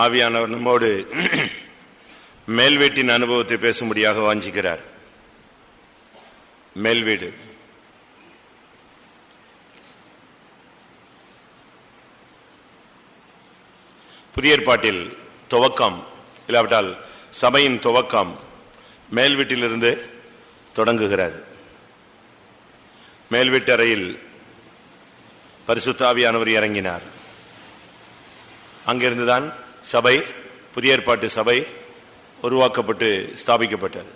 ஆவியானவர் நம்மோடு மேல் வீட்டின் அனுபவத்தை பேசும்படியாக வாஞ்சிக்கிறார். மேல் வீடு புதிய ஏற்பாட்டில் துவக்கம், இல்லாவிட்டால் சபையின் துவக்கம் மேல் வீட்டிலிருந்து தொடங்குகிறது. மேல் வீட்டறையில் பரிசுத்த ஆவியானவர் இறங்கினார். அங்கிருந்துதான் சபை, புதிய ஏற்பாட்டு சபை உருவாக்கப்பட்டு ஸ்தாபிக்கப்பட்டது.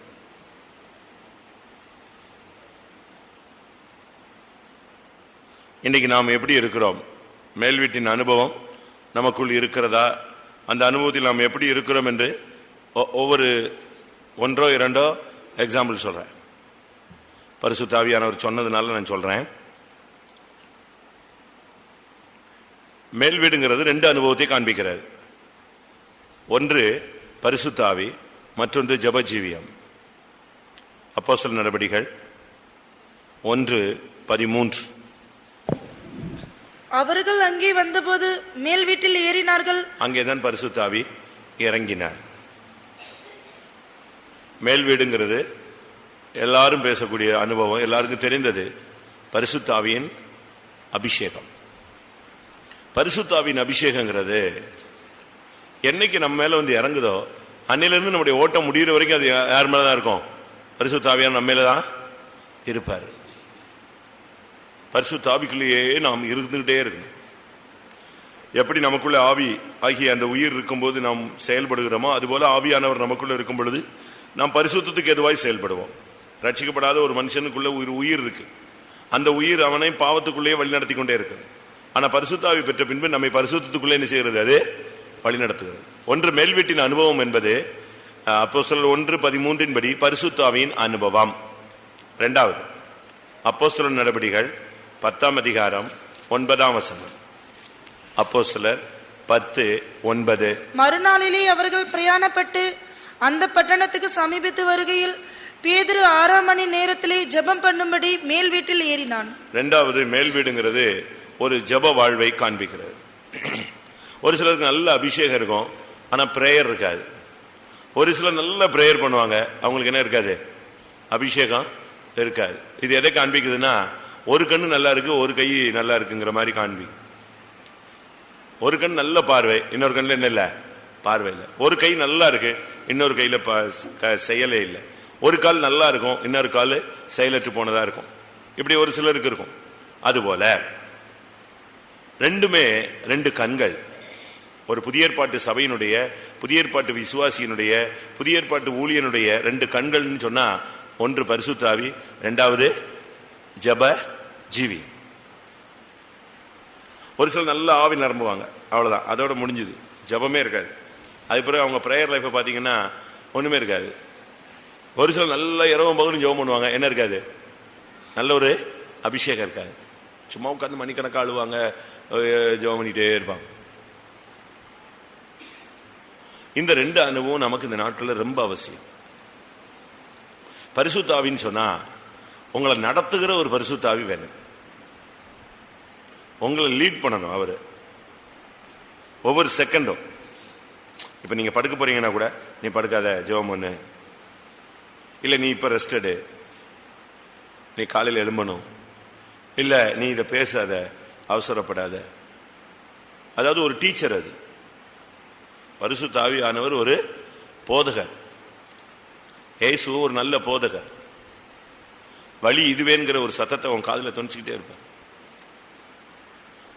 இன்றைக்கு நாம் எப்படி இருக்கிறோம்? மேல் வீட்டின் அனுபவம் நமக்குள் இருக்கிறதா? அந்த அனுபவத்தில் நாம் எப்படி இருக்கிறோம் என்று ஒவ்வொரு ஒன்றோ இரண்டோ எக்ஸாம்பிள் சொல்றேன். பரிசுத்த ஆவியானவர் சொன்னதுனால நான் சொல்றேன். மேல் வீடுங்கிறது ரெண்டு அனுபவத்தை காண்பிக்கிறது. ஒன்று பரிசுத்த ஆவி, மற்றொன்று ஜெபஜீவியம். அப்போஸ்தலர் நடபடிகள் 1:13. அவர்கள் அங்கே வந்தபோது மேல் வீட்டில் ஏறினார்கள். அங்கேதான் பரிசுத்த ஆவி இறங்கினார். மேல் வீடுங்கிறது எல்லாரும் பேசக்கூடிய அனுபவம், எல்லாருக்கும் தெரிந்தது. பரிசுத்த ஆவியின் அபிஷேகம். பரிசுத்த ஆவியின் அபிஷேகங்கிறது என்னைக்கு நம்ம மேல வந்து இறங்குதோ அன்னையிலிருந்து நம்முடைய ஓட்டம் முடிகிற வரைக்கும் அது யார் மேலதான் இருக்கும்? பரிசுத்த ஆவியான நம்ம மேலதான் இருப்பார். பரிசுத்த ஆவிக்குள்ளேயே நாம் இருந்துகிட்டே இருக்கணும். எப்படி நமக்குள்ள ஆவி ஆகிய அந்த உயிர் இருக்கும்போது நாம் செயல்படுகிறோமோ, அதுபோல ஆவியானவர் நமக்குள்ள இருக்கும் பொழுது நாம் பரிசுத்தத்துக்கு எதுவாய் செயல்படுவோம். ரட்சிக்கப்படாத ஒரு மனுஷனுக்குள்ள ஒரு உயிர் இருக்கு. அந்த உயிர் அவனை பாவத்துக்குள்ளேயே வழிநடத்தி கொண்டே இருக்கு. ஆனா பரிசுத்த ஆவி பெற்ற பின்பு நம்மை பரிசுத்தத்துக்குள்ளே என்ன செய்கிறது? அது வழிநடத்துகிறது. ஒன்று மேல் வீட்டின் அனுபவம் என்பது அப்போஸ்தலர் 1:13 படி பரிசுத்த ஆவியின் அனுபவம். இரண்டாவது அப்போஸ்தலர் நடபடிகள் 10ஆம் அதிகாரம் 9ஆம் வசனம். அப்போஸ்தலர் 10:9. மறுநாளிலே அவர்கள் பிரயாணப்பட்டு அந்த பட்டணத்துக்கு சமீபித்து வருகையில் பேதுரு 6ஆம் மணி நேரத்திலே ஜெபம் பண்ணும்படி மேல் வீட்டில் ஏறினான். இரண்டாவது மேல் வீடுங்கிறது ஒரு ஜெப வாழ்வை காண்பிக்கிறது. ஒரு சிலருக்கு நல்ல அபிஷேகம் இருக்கும், ஆனா பிரேயர் இருக்காது. ஒரு சிலர் நல்ல பிரேயர் பண்ணுவாங்க, அவங்களுக்கு என்ன இருக்காது? அபிஷேகம் இருக்காது. இது எதை காண்பிக்குதுன்னா, ஒரு கண்ணு நல்லா இருக்கு, ஒரு கை நல்லா இருக்குங்கிற மாதிரி காண்பிக்கும். ஒரு கண் நல்ல பார்வை, இன்னொரு கண்ணுல என்ன இல்லை? பார்வை இல்லை. ஒரு கை நல்லா இருக்கு, இன்னொரு கையில செயலே இல்லை. ஒரு கால் நல்லா இருக்கும், இன்னொரு கால் செயலற்று போனதா இருக்கும். இப்படி ஒரு சிலருக்கு இருக்கும். அதுபோல ரெண்டுமே ரெண்டு கண்கள். ஒரு புதிய ஏற்பாட்டு சபையினுடைய, புதிய ஏற்பாட்டு விசுவாசியினுடைய, புதிய ஏற்பாட்டு ஊழியனுடைய ரெண்டு கண்கள்னு சொன்னா, ஒன்று பரிசுத்த ஆவி, இரண்டாவது ஜெப ஜீவி. ஒரு சில நல்ல ஆவி நிரம்புவாங்க, அவ்வளவுதான், அதோட முடிஞ்சுது, ஜெபமே இருக்காது. அது பிறகு அவங்க பிரேயர் லைஃப் பாத்தீங்கன்னா ஒண்ணுமே இருக்காது. ஒரு சில நல்ல இரவும் பகலும் ஜெபம் பண்ணுவாங்க, என்ன இருக்காது? நல்ல ஒரு அபிஷேகம் இருக்காது. சும்மா உட்காந்து மணிக்கணக்காக அழுவாங்க, ஜெபம் பண்ணிட்டே இருப்பாங்க. இந்த ரெண்டு அனுபவம் நமக்கு இந்த நாட்டில் ரொம்ப அவசியம். பரிசுத்த ஆவின்னு சொன்னா உங்களை நடத்துகிற ஒரு பரிசுத்த ஆவி வேணும். உங்களை லீட் பண்ணணும் அவரு ஒவ்வொரு செகண்டும். இப்ப நீங்க படுக்க போறீங்கன்னா கூட, நீ படுக்காத, ஜெபம் பண்ணு, இல்ல நீ இப்ப ரெஸ்ட் எடு, நீ காலையில் எழும்பணும், இல்ல நீ இதை பேசாத, அவசரப்படாத. அதாவது ஒரு டீச்சர். அது பரிசுத்த ஆவியானவர் ஒரு போதகர். இயேசு ஒரு நல்ல போதகர். வழி இதுவேங்கிற ஒரு சத்தத்தை உன் காதுல தொனிச்சுக்கிட்டே இருப்பார்.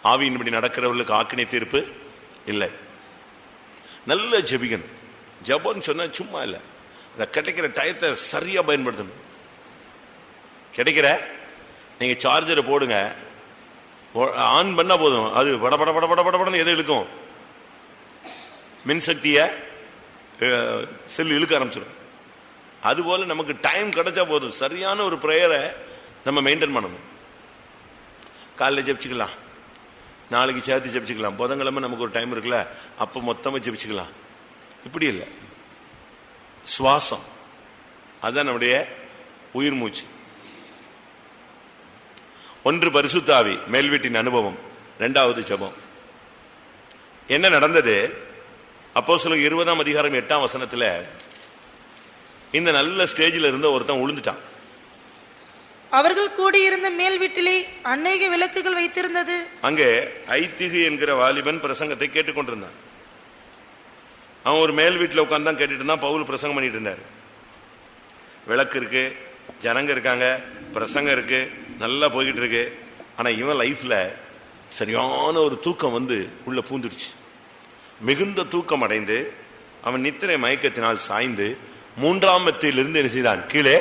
ஆவியின்படி நடக்கிறவர்களுக்கு ஆக்கினை தீர்ப்பு இல்லை. நல்ல ஜெபிக்கணும். ஜெபம்னு சொன்னா சும்மா இல்லை, கிடைக்கிற டயத்தை சரியா பயன்படுத்தணும். கிடைக்கிற நீங்க சார்ஜரை போடுங்க, ஆன் பண்ணா போதும், அது படபட படபட படபடன்னு எது இழுக்கும்? மின்சக்திய செல் இழுக்க ஆரம்பிச்சிடும். அதுபோல நமக்கு டைம் கிடைச்சா போதும், சரியான ஒரு பிரேயரை நம்ம மெயின்டைன் பண்ணணும். காலையில் ஜெபிச்சுக்கலாம், நாளைக்கு சேர்த்து ஜெபிச்சுக்கலாம், புதன்கிழமை நமக்கு ஒரு டைம் இருக்குல்ல, அப்ப மொத்தமா ஜெபிச்சுக்கலாம். இப்படி இல்லை, சுவாசம் அதுதான் நம்முடைய உயிர் மூச்சு. ஒன்று பரிசுத்த ஆவி, மேல் வீட்டின் அனுபவம். இரண்டாவது ஜெபம். என்ன நடந்தது? அப்போஸ்தலர் 20ஆம் அதிகாரம் 8ஆம் வசனத்துல இந்த நல்ல ஸ்டேஜில் இருந்த ஒருத்தன் விழுந்துட்டான். அவர்கள் கூடியிருந்த மேல் வீட்டிலே அநேக விளக்குகள் வைத்திருந்தது. அங்கே ஐத்திகு என்கிற வாலிபன் பிரசங்கத்தை கேட்டுக்கொண்டிருந்தான். அவன் ஒரு மேல் வீட்டில் உட்கார்ந்து தான் கேட்டுட்டு இருந்தான். பவுல் பிரசங்கம் பண்ணிட்டு இருந்தார். விளக்கு இருக்கு, ஜனங்க இருக்காங்க, பிரசங்கம் இருக்கு, நல்லா போய்கிட்டு இருக்கு. ஆனா இவன் லைஃப்ல சரியான ஒரு தூக்கம் வந்து உள்ள பூந்துடுச்சு. மிகுந்த தூக்கம் அடைந்து அவன் நித்திரை மயக்கத்தினால் சாய்ந்து 3ஆம் மெத்தையிலிருந்து என்ன செய்தான்? கீழே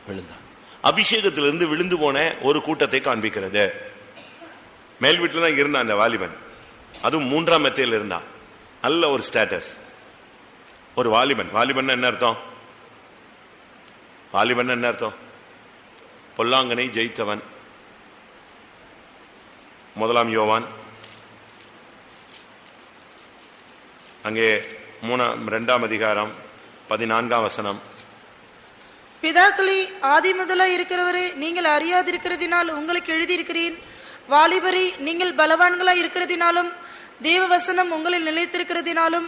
விழுந்தான். அபிஷேகத்திலிருந்து விழுந்து போன ஒரு கூட்டத்தை காண்பிக்கிறது. மேல் வீட்டில் தான் இருந்தான் அந்த வாலிபன், அதுவும் 3ஆம் மெத்தையில் இருந்தான். நல்ல ஒரு ஸ்டேட்டஸ். ஒரு வாலிபன். வாலிபன் என்ன அர்த்தம்? வாலிபன் என்ன அர்த்தம்? பொல்லாங்கனை ஜெயித்தவன். 1 யோவான் அங்கே 2ஆம் அதிகாரம் 14ஆம் வசனம். பிதாக்களே, ஆதி முதலாய் இருக்கிறவரே, நீங்கள் அறியாதிருக்கிறதினால் உங்களுக்கு எழுதியிருக்கிறேன். வாலிபரே, நீங்கள் பலவான்களாய் இருக்கிறதினாலும் தேவ வசனம் உங்களில் நிலைத்திருக்கிறதினாலும்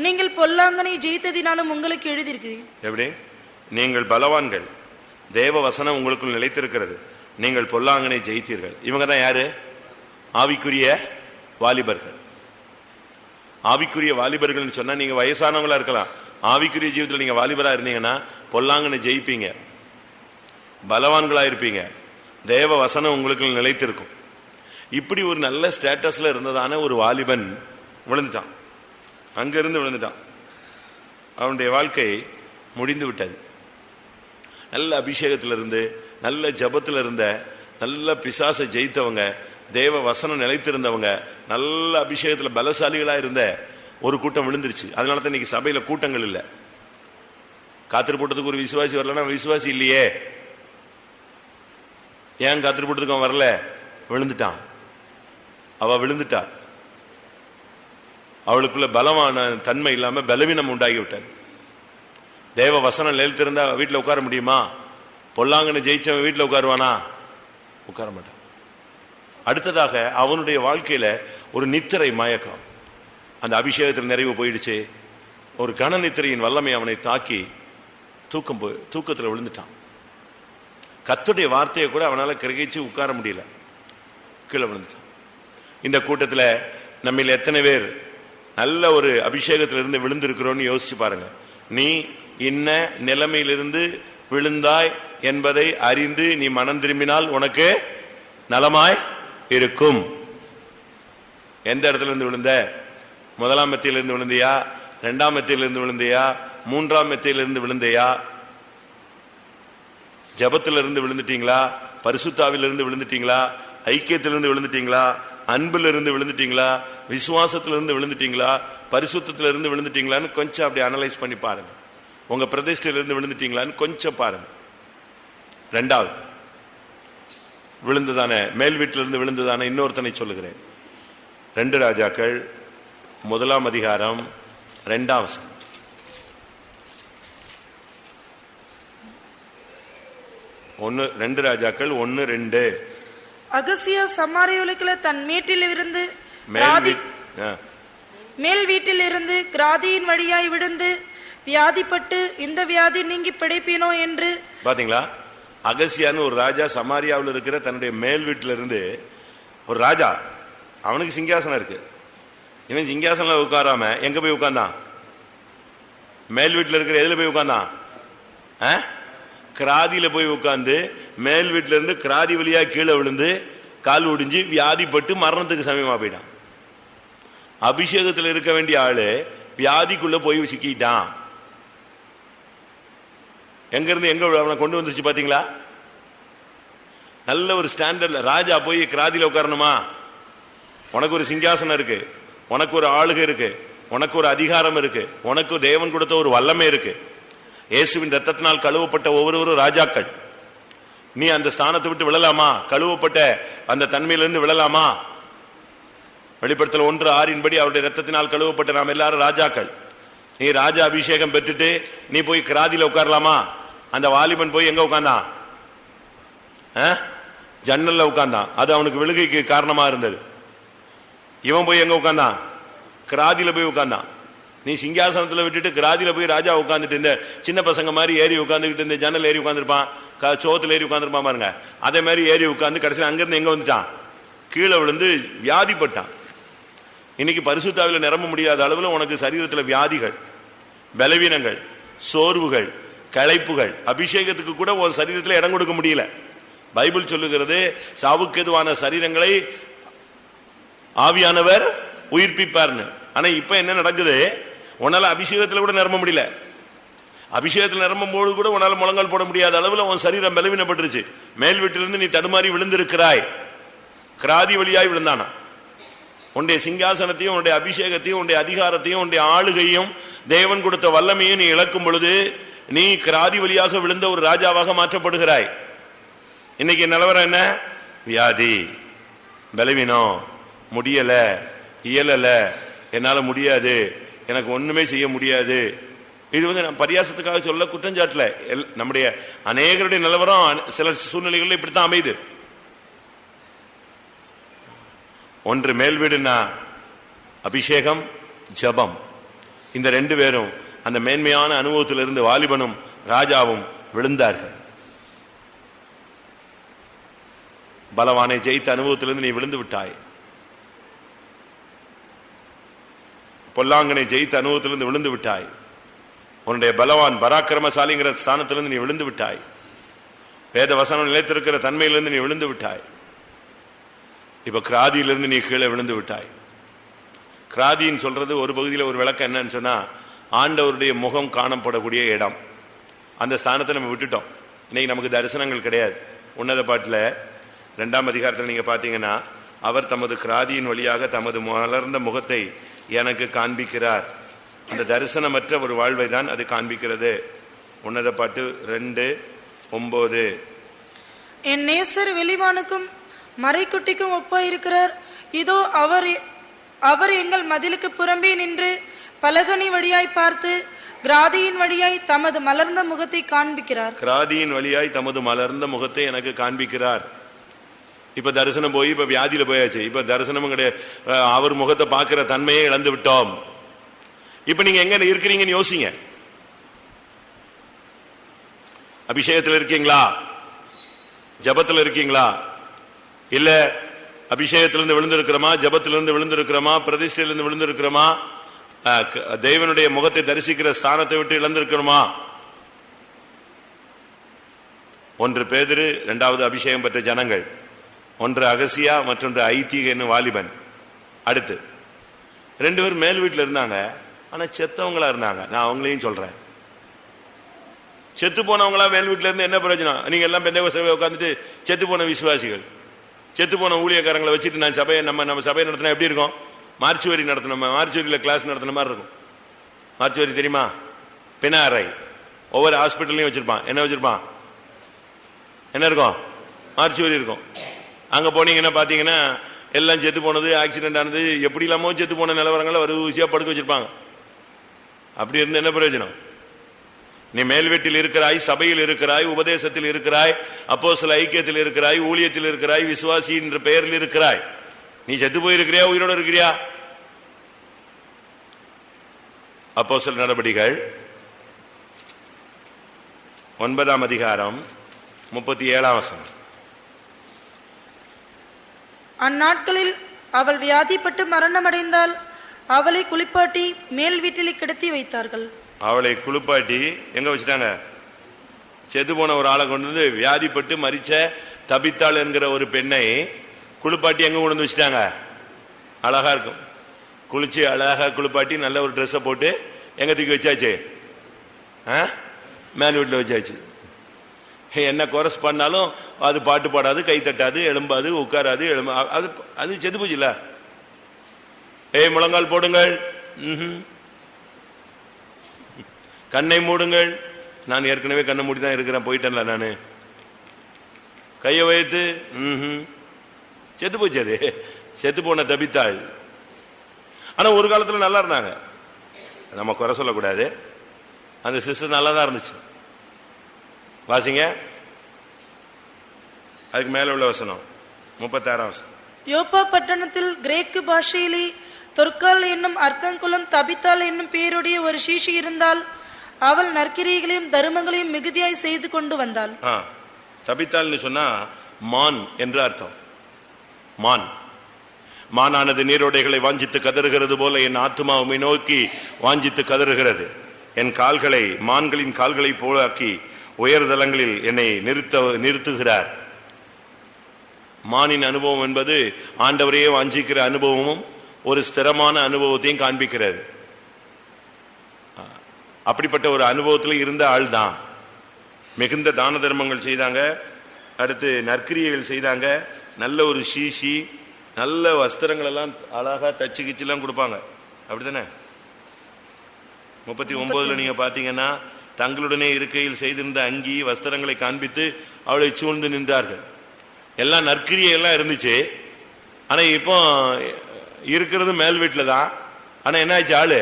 நீங்கள் பொல்லாங்கனை ஜெயித்ததினாலும் உங்களுக்கு எழுதியிருக்கிறேன். எப்படி? நீங்கள் பலவான்கள், தேவ வசனம் உங்களுக்குள் நிலைத்திருக்கிறது, நீங்கள் பொல்லாங்கனை ஜெயித்தீர்கள். இவங்க தான் யாரு? ஆவிக்குரிய வாலிபர்கள். ஆவிக்குரிய வாலிபர்கள் சொன்னா நீங்க வயசானவங்களா இருக்கலாம். ஆவிக்குரிய ஜீவிதத்தில் நீங்க வாலிபரா இருந்தீங்கன்னா பொல்லாங்கனை ஜெயிப்பீங்க, பலவான்களா இருப்பீங்க, தேவ வசனம் உங்களுக்கு நிலைத்திருக்கும். இப்படி ஒரு நல்ல ஸ்டேட்டஸ்ல இருந்ததான ஒரு வாலிபன் விழுந்துட்டான். அங்கிருந்து விழுந்துட்டான். அவனுடைய வாழ்க்கை முடிந்து விட்டது. நல்ல அபிஷேகத்தில் இருந்து, நல்ல ஜபத்தில் இருந்த, நல்ல பிசாசை ஜெயித்தவங்க, தேவ வசனம் நிலைத்திருந்தவங்க, நல்ல அபிஷேகத்தில் பலசாலிகளா இருந்த ஒரு கூட்டம் விழுந்துருச்சு. அதனால தான் இன்னைக்கு சபையில கூட்டங்கள் இல்லை. காத்திரு போட்டதுக்கு ஒரு விசுவாசி வரலன்னா விசுவாசி இல்லையே. ஏன் காத்திரு போட்டதுக்கு அவன் வரல? விழுந்துட்டான். அவ விழுந்துட்டா. அவளுக்குள்ள பலமான தன்மை இல்லாம பலவீனம் உண்டாகி விட்டது. தேவ வசனம் நிலைத்திருந்தா வீட்டில் உட்கார முடியுமா? பொல்லாங்கன்னு ஜெயிச்சவன் வீட்டில் உட்காருவானா? உட்கார மாட்டான். அடுத்ததாக அவனுடைய வாழ்க்கையில ஒரு நித்திரை மயக்கம். அந்த அபிஷேகத்தில் நிறைவு போயிடுச்சு. ஒரு கன நித்திரையின் வல்லமை அவனை தாக்கி தூக்கத்தில் விழுந்துட்டான். கர்த்தருடைய வார்த்தையை கூட அவனால கிரகிச்சு உட்கார முடியல, கீழே விழுந்துட்டான். இந்த கூட்டத்தில் நம்மில் எத்தனை பேர் நல்ல ஒரு அபிஷேகத்திலிருந்து விழுந்திருக்கிறோன்னு யோசிச்சு பாருங்க. நீ இன்ன நிலைமையிலிருந்து விழுந்தாய் என்பதை அறிந்து நீ மனம் திரும்பினால் உனக்கு நலமாய் இருக்கும். எந்த இடத்துல இருந்து விழுந்த? 1ஆம் மெத்தையிலிருந்து விழுந்தியா? 2ஆம் மெத்தையிலிருந்து விழுந்தியா? 3ஆம் மெத்தையிலிருந்து விழுந்தையா? ஜபத்திலிருந்து விழுந்துட்டீங்களா? பரிசுத்தாவிலிருந்து விழுந்துட்டீங்களா? ஐக்கியத்திலிருந்து விழுந்துட்டீங்களா? அன்பிலிருந்து விழுந்துட்டீங்களா? விசுவாசத்திலிருந்து விழுந்துட்டீங்களா? பரிசுத்திலிருந்து விழுந்துட்டீங்களான்னு கொஞ்சம் அப்படி அனலைஸ் பண்ணி பாருங்க. உங்க பிரதிஷ்டையிலிருந்து விழுந்துட்டீங்களான்னு கொஞ்சம் பாருங்க. 2வது விழுந்ததான, மேல் வீட்டிலிருந்து விழுந்ததான இன்னொருத்தனை சொல்லுகிறேன். 2 ராஜாக்கள் 1ஆம் அதிகாரம் 2ஆம் வசனம். 2 ராஜாக்கள் 1:2. அகசியா சமாரியாவுக்குள்ள தன் மேட்டிலிருந்து மேல் வீட்டில் இருந்து கிராதியின் வழியாய் விழுந்து வியாதிப்பட்டு இந்த வியாதி நீங்கி பிழைப்பேனோ என்று. பாத்தீங்களா? அகசியான்னு ஒரு ராஜா சமாரியாவில் இருக்கிற தன்னுடைய மேல் வீட்டில இருந்து, ஒரு ராஜா, அவனுக்கு சிங்காசனம் இருக்கு. இவன் சிங்காசனம் உட்காராம எங்க போய் உட்கார்ந்தான்? மேல் வீட்டில் இருக்கிற எதுல போய் உட்கார்ந்தான்? கிராதியில போய் உட்கார்ந்து மேல் வீட்டில இருந்து கிராதி வழியா கீழே விழுந்து கால் ஒடிஞ்சு வியாதிப்பட்டு மரணத்துக்கு சமயமா போயிட்டான். அபிஷேகத்தில் இருக்க வேண்டிய ஆளு வியாதிக்குள்ள போய் சிக்கிட்டான். எங்க இருந்து எங்க அவனை கொண்டு வந்துருச்சு பாத்தீங்களா? நல்ல ஒரு ஸ்டாண்டர்ட்ல ராஜா போய் கிராதியில உட்காரணுமா? உனக்கு ஒரு சிங்காசனம் இருக்கு, உனக்கு ஒரு ஆளுகை இருக்கு, உனக்கு ஒரு அதிகாரம் இருக்கு, உனக்கு தேவன் கொடுத்த ஒரு வல்லமை இருக்கு. இயேசுவின் ரத்தத்தினால் கழுவப்பட்ட ஒவ்வொருவரும் ராஜாக்கள். நீ அந்த ஸ்தானத்தை விட்டு விழலாமா? கழுவப்பட்ட அந்த தன்மையிலிருந்து விழலாமா? வெளிப்படுத்தல் 1:6 அவருடைய ரத்தத்தினால் கழுவப்பட்ட நாம் எல்லாரும் ராஜாக்கள். நீ ராஜா அபிஷேகம் பெற்றுட்டு நீ போய் கிராதியில உட்காரலாமா? அந்த வாலிபன் போய் எங்க உட்கார்ந்தான்? ஜன்னல்ல உட்கார்ந்தான். அது அவனுக்கு விழுகைக்கு காரணமா இருந்தது. இவன் போய் எங்க உட்கார்ந்தான்? கிராதியில போய் உட்கார்ந்தான். நீ சிங்காசனத்துல விட்டுட்டு கிராதியில போய் ராஜா உட்கார்ந்துட்டு இந்த சின்ன பசங்க மாதிரி ஏறி உட்கார்ந்துக்கிட்டு இந்த ஜன்னல் ஏறி உட்கார்ந்துருப்பான், சோத்துல ஏறி உட்கார்ந்துருப்பான் பாருங்க, அதே மாதிரி ஏறி உட்கார்ந்து கடைசியில் அங்கிருந்து எங்க வந்துட்டான், கீழே விழுந்து வியாதிப்பட்டான். இன்னைக்கு பரிசுத்தாவில நிரம்ப முடியாத அளவுல உனக்கு சரீரத்துல வியாதிகள், பலவீனங்கள், சோர்வுகள், களைப்புகள், அபிஷேகத்துக்கு கூட உன் சரீரத்துல இடம் கொடுக்க முடியல. பைபிள் சொல்லுகிறது சாவுக்கேதுவான சரீரங்களை ஆவியானவர் உயிர்ப்பிப்பார்னு. ஆனா இப்ப என்ன நடக்குது, உன்னால அபிஷேகத்துல கூட நிரம்ப முடியல. அபிஷேகத்தில் நிரம்பும் போது கூட உன்னால முழங்கால் போட முடியாத அளவுல உன் சரீரம் பலவீனப்பட்டுருச்சு. மேல் வீட்டிலிருந்து நீ தடுமாறி விழுந்திருக்கிறாய். கிராதி வழியாய் விழுந்தானா. உன்னுடைய சிங்காசனத்தையும் உன்னுடைய அபிஷேகத்தையும் உன்னுடைய அதிகாரத்தையும் உன்னுடைய ஆளுகையும் தேவன் கொடுத்த வல்லமையும் நீ இழக்கும் பொழுது நீ கிராதி வழியாக விழுந்த ஒரு ராஜாவாக மாற்றப்படுகிறாய். இன்னைக்கு நிலவரம் என்ன, வியாதி, பலவீனம், முடியல, இயலல, என்னால முடியாது, எனக்கு ஒண்ணுமே செய்ய முடியாது. இது நான் பரியாசத்துக்காக சொல்ல, குற்றஞ்சாட்டுல. நம்முடைய அநேகருடைய நிலவரம் சில சூழ்நிலைகள் இப்படித்தான் அமையுது. ஒன்று மேல் வீடுனா அபிஷேகம், ஜபம். இந்த ரெண்டு பேரும் அந்த மேன்மையான அனுபவத்திலிருந்து வாலிபனும் ராஜாவும் விழுந்தார்கள். பலவானை ஜெயித்த அனுபவத்திலிருந்து நீ விழுந்து விட்டாய். பொல்லாங்கனை ஜெயித்த அனுபவத்திலிருந்து விழுந்து விட்டாய். உன்னுடைய பலவான் பராக்கிரமசாலிங்கிற ஸ்தானத்திலிருந்து நீ விழுந்து விட்டாய். வேத வசனம் நிலைத்திருக்கிற தன்மையிலிருந்து நீ விழுந்து விட்டாய். இப்ப கிராதியிலிருந்து நீ கீழே விழுந்து விட்டாய். கிராதின்னு சொல்றது ஒரு பகுதியில் ஒரு விளக்கம் என்னன்னு சொன்னா, ஆண்டவருடைய முகம் காணப்படக்கூடிய இடம். அந்த ஸ்தானத்தை நம்ம விட்டுட்டோம். இன்னைக்கு நமக்கு தரிசனங்கள் கிடையாது. உன்னத பாட்டில் 2ஆம் அதிகாரத்தில் நீங்க பாத்தீங்கன்னா, அவர் தமது கிராதியின் வழியாக தமது மலர்ந்த முகத்தை எனக்கு காண்பிக்கிறார். அந்த தரிசனமற்ற ஒரு வாழ்வை தான் அது காண்பிக்கிறது. உன்னத பாட்டு 2:9. என் நேசர் வெளிவானுக்கும் மறைக்குட்டிக்கும் ஒப்பாயிருக்கிறார். இதோ அவர் எங்கள் மதிலுக்கு புறம்பே நின்று பலகனி வழியாய் பார்த்து கிராதியின் வழியாய் தமது மலர்ந்த முகத்தை காண்பிக்கிறார். கிராதியின் வழியாய் தமது மலர்ந்த முகத்தை எனக்கு காண்பிக்கிறார். இப்ப தரிசனம் போய் இப்ப வியாதியில போயாச்சு. இப்ப தரிசனமும் கிடையாது. அவர் முகத்தை பார்க்கிற தன்மையை இழந்து விட்டோம். இப்ப நீங்க எங்க இருக்கிறீங்கன்னு யோசிங்க. அபிஷேகத்தில் இருக்கீங்களா? ஜபத்தில் இருக்கீங்களா? இல்ல அபிஷேகத்திலிருந்து விழுந்திருக்கிறோமா? ஜபத்திலிருந்து விழுந்திருக்கிறோமா? பிரதிஷ்டையிலிருந்து விழுந்திருக்கிறோமா? தேவனுடைய முகத்தை தரிசிக்கிற ஸ்தானத்தை விட்டு இழந்திருக்கிறோமா? ஒன்று பேதுரு, 2வது அபிஷேகம் பெற்ற ஜனங்கள், ஒன்று அகசியா, மற்றொன்று ஐத்திக என்னும் வாலிபன். அடுத்து 2 பேர் மேல் வீட்டில் இருந்தாங்க. ஆனா செத்தவங்களா இருந்தாங்க. நான் அவங்களையும் சொல்றேன். செத்து போனவங்களா மேல் வீட்டில இருந்து என்ன பிரயோஜனம்? நீங்க எல்லாம் பெந்தேகோஸ்தேல உட்கார்ந்துட்டு செத்து போன விசுவாசிகள், செத்து போன ஊழியக்காரங்களை வச்சுட்டு நான் சபையை நம்ம சபையை நடத்தினா எப்படி இருக்கும்? மார்ச்சுவரி நடத்தணும். மார்ச்சுவரியில கிளாஸ் நடத்தின மாதிரி இருக்கும். மார்ச்சுவரி தெரியுமா? பினாரை ஒவ்வொரு ஹாஸ்பிட்டல்லையும் வச்சிருப்பான். என்ன வச்சிருப்பான்? என்ன இருக்கும்? மார்ச்சுவரி இருக்கும். அங்க போனீங்கன்னா பாத்தீங்கன்னா எல்லாம் செத்து போனது, ஆக்சிடென்ட் ஆனது, எப்படி இல்லாமோ செத்து போன நிலவரங்களை வரிசையா படுக்க வச்சிருப்பாங்க. அப்படி இருந்து என்ன பிரயோஜனம்? நீ மேல் வீட்டில் இருக்கிறாய், சபையில் இருக்கிறாய், உபதேசத்தில் இருக்கிறாய், அப்போஸ்தல ஐக்கியத்தில் இருக்கிறாய், ஊழியத்தில் இருக்கிறாய், விசுவாசி என்ற பெயரில் இருக்கிறாய். நீ செத்து போயிருக்கிறியா, உயிரோடு இருக்கிறியா? அப்போஸ்தல நடபடிகள் 9ஆம் அதிகாரம் 37ஆம் வசனம். அந்நாட்களில் அவள் வியாதிப்பட்டு மரணமடைந்தால் அவளை குளிப்பாட்டி மேல் வீட்டிலே கிடத்தி வைத்தார்கள். அவளை குளிப்பாட்டி எங்க வச்சுட்டாங்க? செத்து போன ஒரு ஆளை கொண்டு வந்து, வியாதிப்பட்டு மரிச்ச தபித்தாள் என்கிற ஒரு பெண்ணை குளிப்பாட்டி எங்க கொண்டு வந்து வச்சுட்டாங்க? அழகா இருக்கும். குளிச்சு அழகா குளிப்பாட்டி நல்ல ஒரு ட்ரெஸ்ஸை போட்டு எங்க தூக்கி வச்சாச்சு? மேல் வீட்டில் வச்சாச்சு. என்ன கோரஸ் பண்ணாலும் அது பாட்டு பாடாது, கை தட்டாது, எழும்பாது, உட்காராது, அது செத்து போச்சு இல்ல. முழங்கால் போடுங்கள், கண்ணை மூடுங்கள். நான் ஏற்கனவே கண்ணை மூடி தான் இருக்கிறேன், போயிட்டேன்ல நானு. கையை வைத்து செத்து போச்சு. அது செத்து போன தபித்தாள். ஆனா ஒரு காலத்துல நல்லா இருந்தாங்க. நம்ம குறை சொல்லக்கூடாது. அந்த சிஸ்டர் நல்லா தான் இருந்துச்சு. வாசிங்க அதுக்கு மேல உள்ள வசனம் 36ஆம் வசனம். யோப்பா பட்டணத்தில் கிரேக்கு பாஷையிலே தொற்கால் என்னும் அர்த்தங்குளம் தபித்தாள் என்னும் பேருடைய ஒரு சீஷி இருந்தால் அவள் நற்கிரியைகளையும் தர்மங்களையும் மிகுதியாய் செய்து கொண்டு வந்தாள். தபித்தாள்னு சொன்னா மான் என்று அர்த்தம். மான், மானானது நீரோடைகளை வாஞ்சித்து கதறுகிறது போல என் ஆத்துமா உம்மை நோக்கி வாஞ்சித்து கதறுகிறது. என் கால்களை மான்களின் கால்களை போலாக்கி உயர்தலங்களில் என்னை நிறுத்துகிறார். மானின் அனுபவம் என்பது ஆண்டவரையே வாஞ்சிக்கிற அனுபவமும் ஒரு ஸ்திரமான அனுபவத்தையும் காண்பிக்கிறது. அப்படிப்பட்ட ஒரு அனுபவத்தில் இருந்த ஆள் தான். மிகுந்த தான தர்மங்கள் செய்தாங்க, அடுத்து நற்கிரியைகள் செய்தாங்க, நல்ல ஒரு சீசி, நல்ல வஸ்திரங்கள் எல்லாம் அழகா தச்சு கிச்செல்லாம் கொடுப்பாங்க. அப்படித்தானே? 39 நீங்க பாத்தீங்கன்னா தங்களுடனே இருக்கையில் செய்திருந்த அங்கி வஸ்திரங்களை காண்பித்து அவளை சூழ்ந்து நின்றார்கள். எல்லாம் நற்கிரியை எல்லாம் இருந்துச்சு. ஆனா இப்போ இருக்கிறது மேல் வீட்டில் தான். ஆனா என்ன ஆச்சு? ஆளு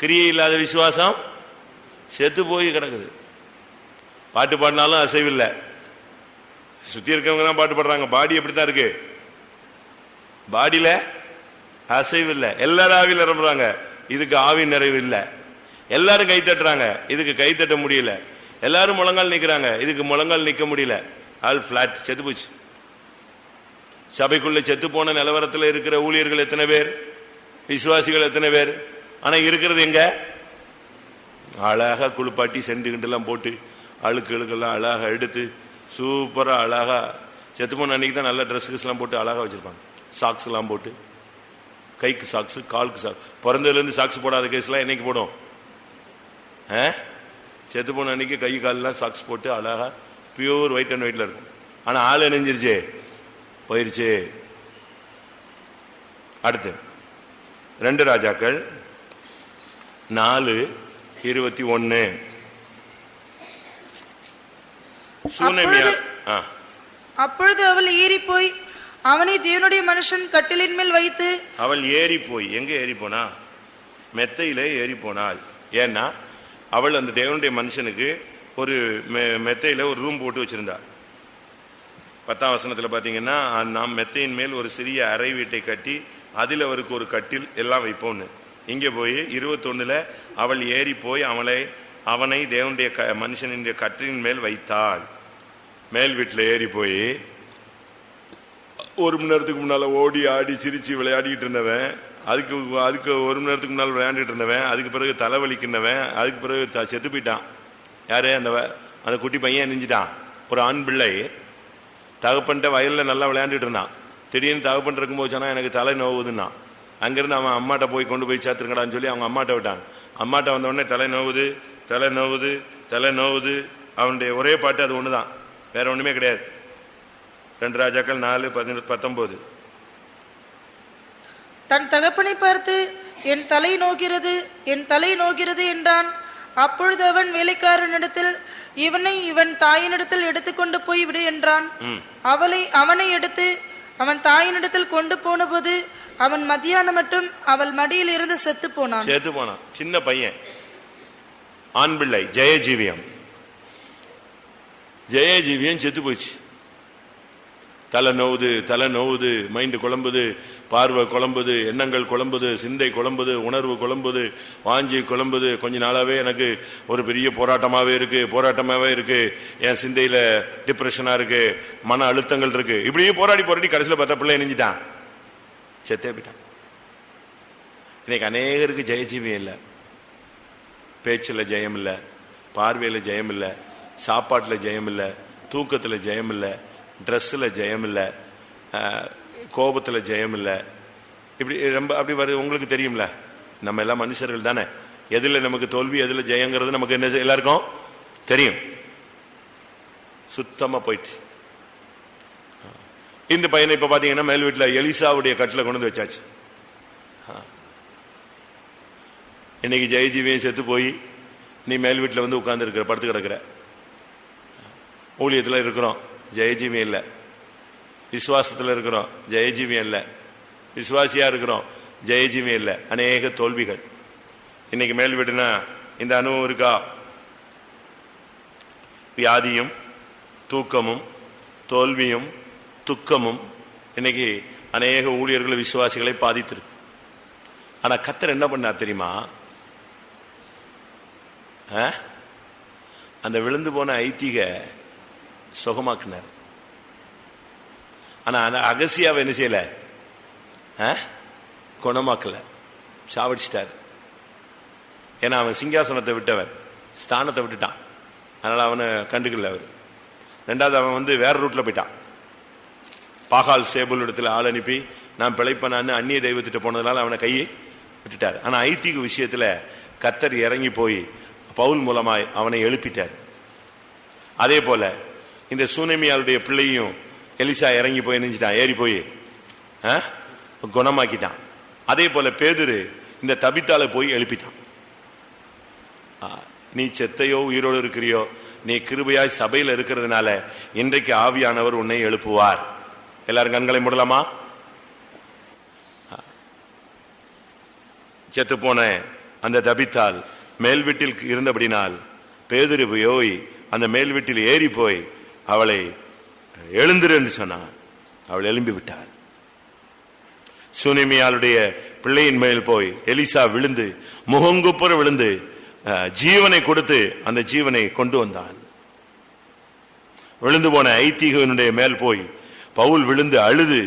கிரியை இல்லாத விசுவாசம் செத்து போய் கிடக்குது. பாட்டு பாடினாலும் அசைவில்லை. சுத்தி இருக்கவங்க தான் பாட்டு பாடுறாங்க. பாடி எப்படித்தான் இருக்கு? பாடியில அசைவில்லை. எல்லாரும் ஆவியில் நிரம்புறாங்க, இதுக்கு ஆவி நிறைவு இல்லை. எல்லாரும் கை தட்டுறாங்க, இதுக்கு கை தட்ட முடியல. எல்லாரும் முழங்கால் நிக்கிறாங்க, இதுக்கு முழங்கால் நிக்க முடியல. ஆல் பிளாட், செத்து போச்சு. சபைக்குள்ள செத்து போன நிலவரத்தில் இருக்கிற ஊழியர்கள் எத்தனை பேர்? விசுவாசிகள் எத்தனை பேர்? ஆனா இருக்கிறது எங்க? அழகா குளிப்பாட்டி சென்ட் எல்லாம் போட்டு அழுக்கெல்லாம் அழகா எடுத்து சூப்பரா அழகா செத்து போன அன்னைக்கு தான் நல்ல ட்ரெஸ்ஸுக்கு எல்லாம் போட்டு அழகா வச்சிருப்பாங்க. சாக்ஸ் எல்லாம் போட்டு, கைக்கு சாக்ஸ், காலுக்கு சாக்ஸ். பிறந்ததுல இருந்து சாக்ஸ் போடாத கேஸ் எல்லாம் என்னைக்கு போடும்? செத்து போன அன்னைக்கு கை காலெல்லாம் சாக்ஸ் போட்டு அழகா பியூர் ஒயிட் அண்ட் ஒயிட்ல இருக்கும். ஆனா ஆள் நெஞ்சிருச்சு, போயிருச்சு. அடுத்து 2 ராஜாக்கள் 4:21. அப்பொழுது அவள் ஏறி போய் அவனை தேவனுடைய மனுஷன் கட்டிலின் மேல் வைத்து. அவள் ஏறி போய் எங்க ஏறி போனா? மெத்தையிலே ஏறி போனாள். ஏன்னா அவள் அந்த தேவனுடைய மனுஷனுக்கு ஒரு மெத்தையில ஒரு ரூம் போட்டு வச்சிருந்தா. 10ஆம் வசனத்துல பாத்தீங்கன்னா, நாம் மெத்தையின் மேல் ஒரு சிறிய அறை வீட்டை கட்டி அதில் அவருக்கு ஒரு கட்டில் எல்லாம் வைப்போம்னு. இங்க போய் 21 அவள் ஏறி போய் அவனை தேவனுடைய மனுஷனின் கட்டிலின் மேல் வைத்தாள். மேல் வீட்டில் ஏறி போய் 1 மணி நேரத்துக்கு முன்னால ஓடி ஆடி சிரிச்சு விளையாடிட்டு இருந்தவன், அதுக்கு 1 மணி நேரத்துக்கு முன்னால் விளையாண்டுட்டு இருந்தவன், அதுக்கு பிறகு தலைவலிக்கின்றவன், அதுக்கு பிறகு செத்து போயிட்டான். யாரு? அந்த குட்டி பையன் நெஞ்சிட்டான். ஒரு ஆண் பிள்ளை தகப்பன்ட்ட வயல்ல நல்லா விளையாண்டுட்டு இருந்தான். திடீர்னு தகப்பன் இருக்கும்போது சொன்னா எனக்கு தலை நோவுதுன்னா, அங்கிருந்து அவன் அம்மாட்ட போய் கொண்டு போய் சேர்த்துருங்கடான்னு சொல்லி அவங்க அம்மாட்ட விட்டான். அம்மாட்ட வந்த உடனே தலை நோவுது, தலை நோவுது, தலை நோவுது. அவனுடைய ஒரே பாட்டு அது ஒண்ணுதான், வேற ஒண்ணுமே கிடையாது. 2 ராஜாக்கள் 4:19. தன் தகப்பனை பார்த்து என் தலை நோகிறது, என் தலை நோகிறது என்றான். அப்பொழுது அவன் வேலைக்காரனிடத்தில் இவன் தாயினிடத்தில் எடுத்துக்கொண்டு போய் விடு என்றான். அவனை எடுத்து அவன் தாயினிடத்தில் கொண்டு போன போது அவன் மத்தியானம் மட்டும் அவள் மடியில் இருந்து செத்து போனான். சின்ன பையன், ஆண் பிள்ளை, ஜெயஜீவியம் செத்து போச்சு. தலை நோவுது, மைண்டு குழம்புது, பார்வை குழம்புது, எண்ணங்கள் குழம்புது, சிந்தை குழம்புது, உணர்வு குழம்புது, வாஞ்சி குழம்புது. கொஞ்ச நாளாவே எனக்கு ஒரு பெரிய போராட்டமாவே இருக்கு. என் சிந்தையில டிப்ரெஷனா இருக்கு, மன அழுத்தங்கள் இருக்கு. இப்படியே போராடி கடைசியில பார்த்தா பிள்ளை நெஞ்சிட்டான், செத்தே போயிட்டான். இன்னைக்கு அநேகருக்கு ஜெயஜீவியம் இல்லை. பேச்சுல ஜெயம் இல்லை, பார்வையில ஜெயம் இல்லை, சாப்பாட்டுல ஜெயம் இல்லை, தூக்கத்துல ஜெயம் இல்லை, ட்ரெஸ்ஸில் ஜெயம் இல்லை, கோபத்தில் ஜெயம் இல்லை. இப்படி ரொம்ப அப்படி வருது. உங்களுக்கு தெரியும்ல, நம்ம எல்லாம் மனுஷர்கள் தானே. எதில் நமக்கு தோல்வி, எதில் ஜெயங்கிறது நமக்கு என்ன எல்லாருக்கும் தெரியும். சுத்தமாக போயிட்டு இந்த பையனை இப்போ பார்த்தீங்கன்னா மேல் வீட்டில் எலிசாவுடைய கட்டில் கொண்டு வந்து வச்சாச்சு. இன்னைக்கு ஜெயஜீவியம் செத்து போய் நீ மேல் வீட்டில் வந்து உட்கார்ந்து இருக்கிற, படுத்து கிடக்கிற. ஊழியத்தில் இருக்கிறோம், ஜெயஜீவியம் இல்லை. விசுவாசத்தில் இருக்கிறோம், ஜெயஜீவியம் இல்லை. விசுவாசியா இருக்கிறோம், ஜெயஜீவியம் இல்லை. அநேக தோல்விகள். இன்னைக்கு மேல் வீடுனா இந்த அனுபவம் இருக்கா? வியாதியும் தூக்கமும் தோல்வியும் துக்கமும் இன்னைக்கு அநேக ஊழியர்கள் விசுவாசிகளை பாதித்திருக்கு. ஆனா கர்த்தர் என்ன பண்ணார் தெரியுமா? அந்த விழுந்து போன ஐத்திக சுகமாக்குனார். ஆனா அந்த அகசியாவை என்ன செய்யல? குணமாக்கல, சாவடிச்சிட்டார். ஏன்னா அவன் சிங்காசனத்தை விட்டவன், ஸ்தானத்தை விட்டுட்டான். அதனால அவனை கண்டுக்கல அவர். ரெண்டாவது அவன் வேற ரூட்ல போயிட்டான். பாகால் சேபுல் இடத்துல ஆள் அனுப்பி நான் பிழைப்பனான்னு அந்நிய தெய்வத்திட்ட போனதுனால அவனை கையை விட்டுட்டார். ஆனா ஐத்திக விஷயத்துல கர்த்தர் இறங்கி போய் பவுல் மூலமாய் அவனை எழுப்பிட்டார். அதே போல இந்த சூனேமியாளுடைய பிள்ளையும் எலிசா இறங்கி போய் நெஞ்சிட்டான், ஏறி போய் குணமாக்கிட்டான். அதே போல பேதுரு இந்த தபித்தால போய் எழுப்பிட்டான். நீ செத்தையோ உயிரோடு இருக்கிறியோ, நீ கிருபையாய் சபையில் இருக்கிறதுனால இன்றைக்கு ஆவியானவர் உன்னை எழுப்புவார். எல்லாரும் கண்களை மூடலாமா? செத்து போன அந்த தபித்தால் மேல் வீட்டில் இருந்தபடினால் பேதுரு போய் அந்த மேல் வீட்டில் ஏறி போய் அவளை எழுந்திரு என்று சொன்னான். அவள் எழும்பி விட்டாள். சுனேமியாளுடைய பிள்ளையின் மேல் போய் எலிசா விழுந்து முகங்குப்புற விழுந்து ஜீவனை கொடுத்து அந்த ஜீவனை கொண்டு வந்தான். விழுந்து போன ஐத்திகனுடைய மேல் போய் பவுல் விழுந்து அழுது